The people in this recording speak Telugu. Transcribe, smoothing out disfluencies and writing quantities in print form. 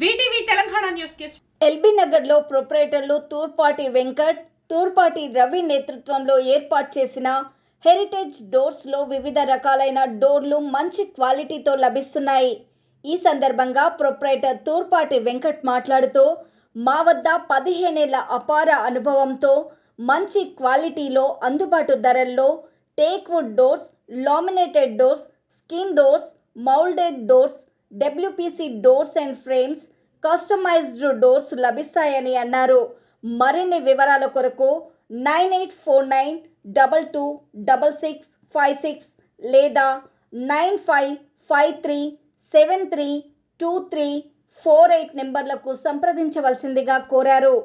వీటీవీ తెలంగాణ న్యూస్ కి ఎల్బీ నగర్ లో ప్రొపరేటర్లు తూర్పాటి వెంకట్, తూర్పాటి రవి నేతృత్వంలో ఏర్పాటు చేసిన హెరిటేజ్ డోర్స్ లో వివిధ రకాలైన డోర్లు మంచి క్వాలిటీతో లభిస్తున్నాయి. ఈ సందర్భంగా ప్రొపరేటర్ తూర్పాటి వెంకట్ మాట్లాడుతూ, మా వద్ద 15 ఏళ్ల అపార అనుభవంతో మంచి క్వాలిటీలో అందుబాటు ధరల్లో teak wood doors, laminated doors, skin doors, moulded doors, WPC doors and frames, customized doors లభిస్తాయని అన్నారు. మరిన్ని వివరాల కొరకు 9849226656 లేదా 9553732348 నెంబర్లకు సంప్రదించవలసిందిగా కోరారు.